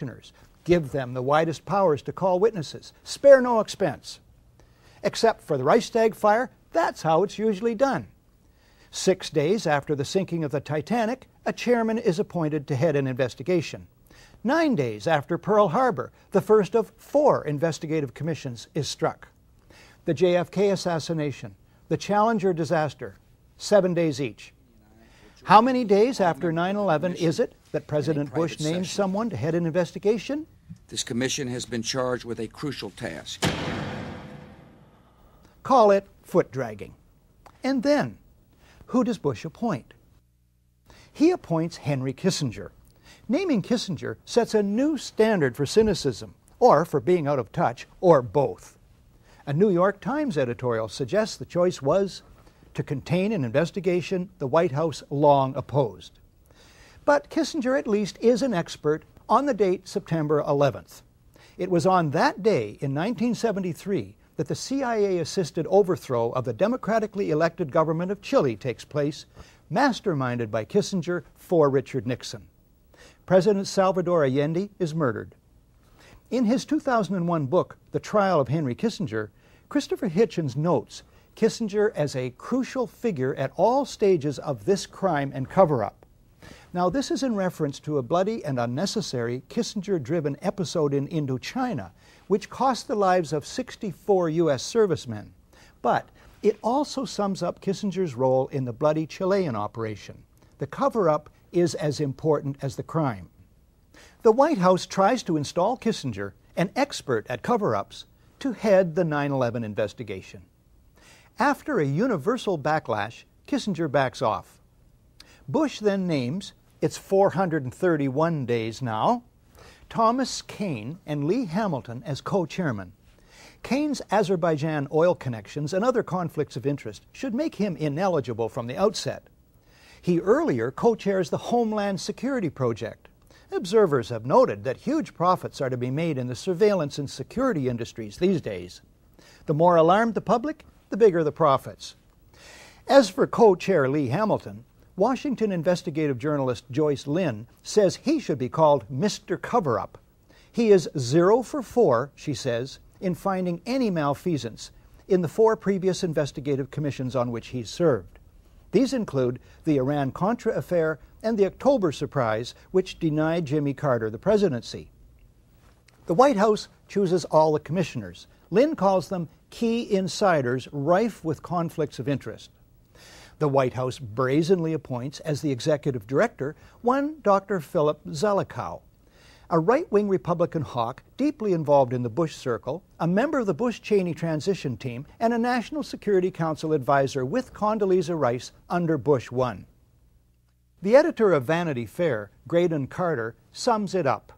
questioners, give them the widest powers to call witnesses, spare no expense. Except for the Reichstag fire, that's how it's usually done. 6 days after the sinking of the Titanic, a chairman is appointed to head an investigation. 9 days after Pearl Harbor, the first of 4 investigative commissions is struck. The JFK assassination, the Challenger disaster, 7 days each. How many days after 9/11 is it that President Bush names someone to head an investigation? This commission has been charged with a crucial task. Call it foot dragging. And then, who does Bush appoint? He appoints Henry Kissinger. Naming Kissinger sets a new standard for cynicism, or for being out of touch, or both. A New York Times editorial suggests the choice was to contain an investigation the White House long opposed. But Kissinger at least is an expert on the date September 11th. It was on that day in 1973 that the CIA-assisted overthrow of the democratically elected government of Chile takes place, masterminded by Kissinger for Richard Nixon. President Salvador Allende is murdered. In his 2001 book, The Trial of Henry Kissinger, Christopher Hitchens notes Kissinger as a crucial figure at all stages of this crime and cover-up. Now, this is in reference to a bloody and unnecessary Kissinger-driven episode in Indochina, which cost the lives of 64 U.S. servicemen. But it also sums up Kissinger's role in the bloody Chilean operation. The cover-up is as important as the crime. The White House tries to install Kissinger, an expert at cover-ups, to head the 9/11 investigation. After a universal backlash, Kissinger backs off. Bush then names, it's 431 days now, Thomas Kean and Lee Hamilton as co-chairmen. Kean's Azerbaijan oil connections and other conflicts of interest should make him ineligible from the outset. He earlier co-chairs the Homeland Security Project. Observers have noted that huge profits are to be made in the surveillance and security industries these days. The more alarmed the public, the bigger the profits. As for co-chair Lee Hamilton, Washington investigative journalist Joyce Lynn says he should be called Mr. Cover-Up. He is 0 for 4, she says, in finding any malfeasance in the 4 previous investigative commissions on which he's served. These include the Iran-Contra affair and the October surprise, which denied Jimmy Carter the presidency. The White House chooses all the commissioners. Lynn calls them key insiders rife with conflicts of interest. The White House brazenly appoints as the executive director one Dr. Philip Zelikow, a right-wing Republican hawk deeply involved in the Bush circle, a member of the Bush-Cheney transition team, and a National Security Council advisor with Condoleezza Rice under Bush 1. The editor of Vanity Fair, Graydon Carter, sums it up.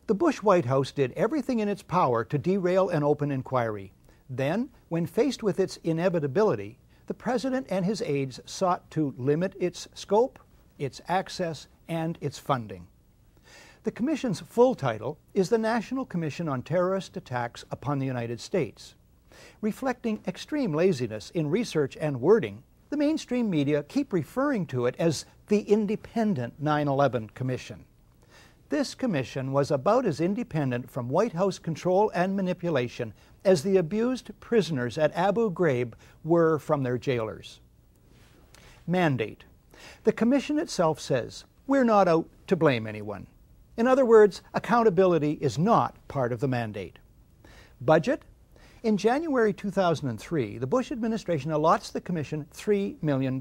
The Bush White House did everything in its power to derail an open inquiry. Then, when faced with its inevitability, the President and his aides sought to limit its scope, its access, and its funding. The Commission's full title is the National Commission on Terrorist Attacks upon the United States. Reflecting extreme laziness in research and wording, the mainstream media keep referring to it as the Independent 9/11 Commission. This commission was about as independent from White House control and manipulation as the abused prisoners at Abu Ghraib were from their jailers. Mandate. The commission itself says, we're not out to blame anyone. In other words, accountability is not part of the mandate. Budget. In January 2003, the Bush administration allots the commission $3 million.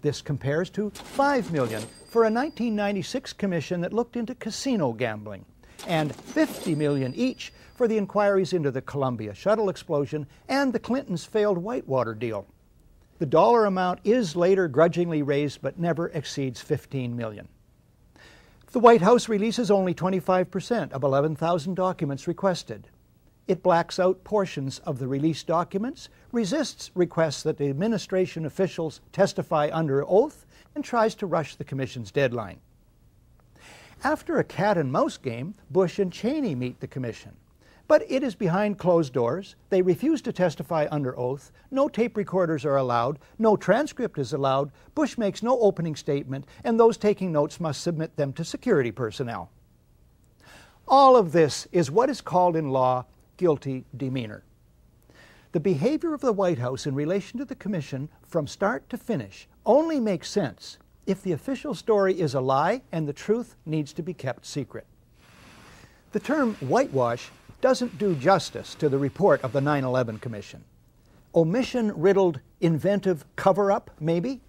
This compares to $5 million for a 1996 commission that looked into casino gambling, and $50 million each for the inquiries into the Columbia shuttle explosion and the Clintons' failed Whitewater deal. The dollar amount is later grudgingly raised but never exceeds $15 million. The White House releases only 25% of 11,000 documents requested. It blacks out portions of the released documents, resists requests that the administration officials testify under oath, and tries to rush the commission's deadline. After a cat-and-mouse game, Bush and Cheney meet the commission. But it is behind closed doors. They refuse to testify under oath. No tape recorders are allowed. No transcript is allowed. Bush makes no opening statement, and those taking notes must submit them to security personnel. All of this is what is called in law guilty demeanor. The behavior of the White House in relation to the Commission from start to finish only makes sense if the official story is a lie and the truth needs to be kept secret. The term whitewash doesn't do justice to the report of the 9/11 Commission. Omission-riddled inventive cover-up, maybe?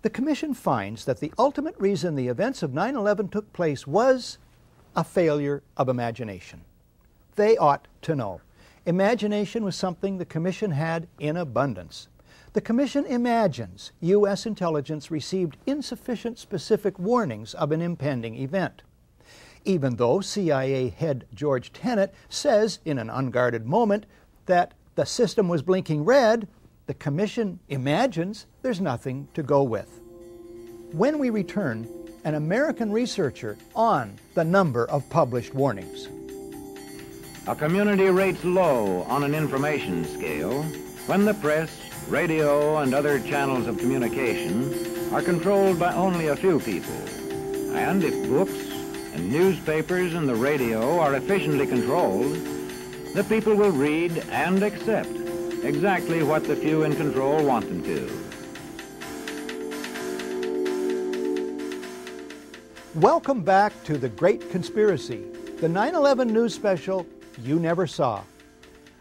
The Commission finds that the ultimate reason the events of 9/11 took place was a failure of imagination. They ought to know. Imagination was something the Commission had in abundance. The Commission imagines U.S. intelligence received insufficient specific warnings of an impending event. Even though CIA head George Tenet says in an unguarded moment that the system was blinking red, the Commission imagines there's nothing to go with. When we return, an American researcher on the number of published warnings. A community rates low on an information scale when the press, radio, and other channels of communication are controlled by only a few people. And if books and newspapers and the radio are efficiently controlled, the people will read and accept exactly what the few in control want them to. Welcome back to The Great Conspiracy, the 9/11 news special you never saw.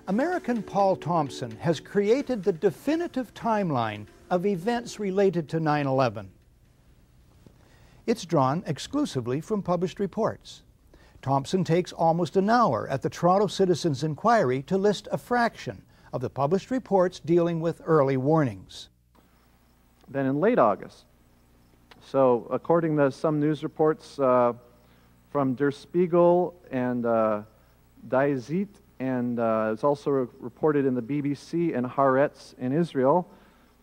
American Paul Thompson has created the definitive timeline of events related to 9/11. It's drawn exclusively from published reports. Thompson takes almost an hour at the Toronto Citizens Inquiry to list a fraction of the published reports dealing with early warnings. Then in late August, so according to some news reports from Der Spiegel and Die Zeit, and it's also reported in the BBC and Haaretz in Israel.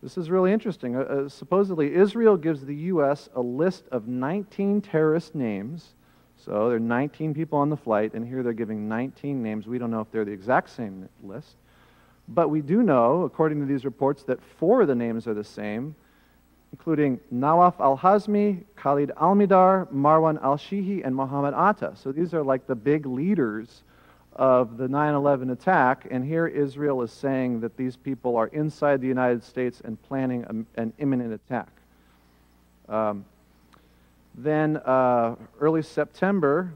This is really interesting. Supposedly, Israel gives the U.S. a list of 19 terrorist names. So there are 19 people on the flight, and here they're giving 19 names. We don't know if they're the exact same list. But we do know, according to these reports, that 4 of the names are the same, including Nawaf al-Hazmi, Khalid al-Midar, Marwan al-Shihi, and Mohammed Atta. So these are like the big leaders of the 9/11 attack, and here Israel is saying that these people are inside the United States and planning an imminent attack. Then early September,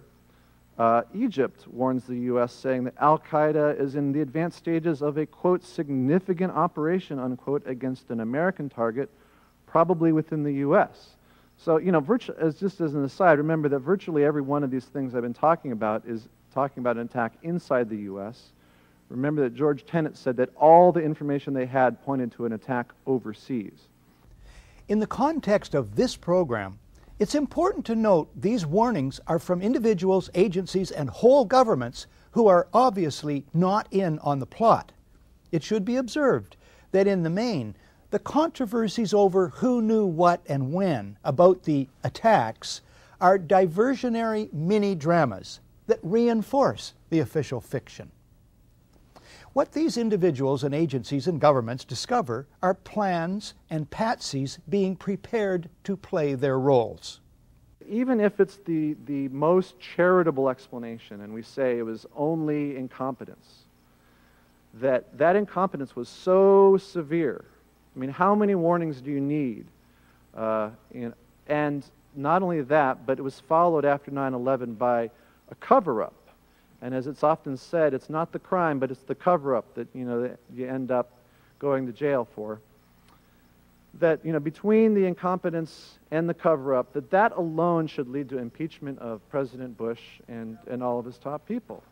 Egypt warns the U.S., saying that Al-Qaeda is in the advanced stages of a, quote, significant operation, unquote, against an American target, probably within the U.S. So, you know, just as an aside, remember that virtually every one of these things I've been talking about is talking about an attack inside the U.S. Remember that George Tenet said that all the information they had pointed to an attack overseas. In the context of this program, it's important to note these warnings are from individuals, agencies, and whole governments who are obviously not in on the plot. It should be observed that in the main, the controversies over who knew what and when about the attacks are diversionary mini-dramas that reinforce the official fiction. What these individuals and agencies and governments discover are plans and patsies being prepared to play their roles. Even if it's the most charitable explanation, and we say it was only incompetence, that incompetence was so severe. I mean, how many warnings do you need? And not only that, but it was followed after 9/11 by a cover-up. And as it's often said, it's not the crime, but it's the cover-up that, you know, that you end up going to jail for. That, you know, between the incompetence and the cover-up, that alone should lead to impeachment of President Bush and all of his top people.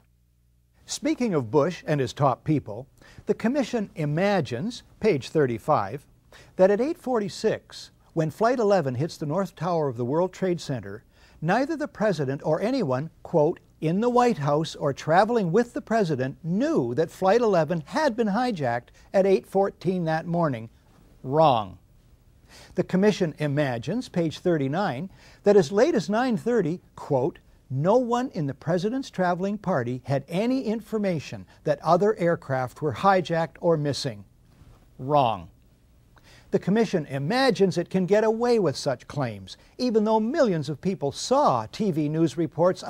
Speaking of Bush and his top people, the Commission imagines, page 35, that at 8:46, when Flight 11 hits the North Tower of the World Trade Center, neither the President or anyone, quote, in the White House or traveling with the President knew that Flight 11 had been hijacked at 8:14 that morning. Wrong. The Commission imagines, page 39, that as late as 9:30, quote, no one in the President's traveling party had any information that other aircraft were hijacked or missing. Wrong. The Commission imagines it can get away with such claims, even though millions of people saw TV news reports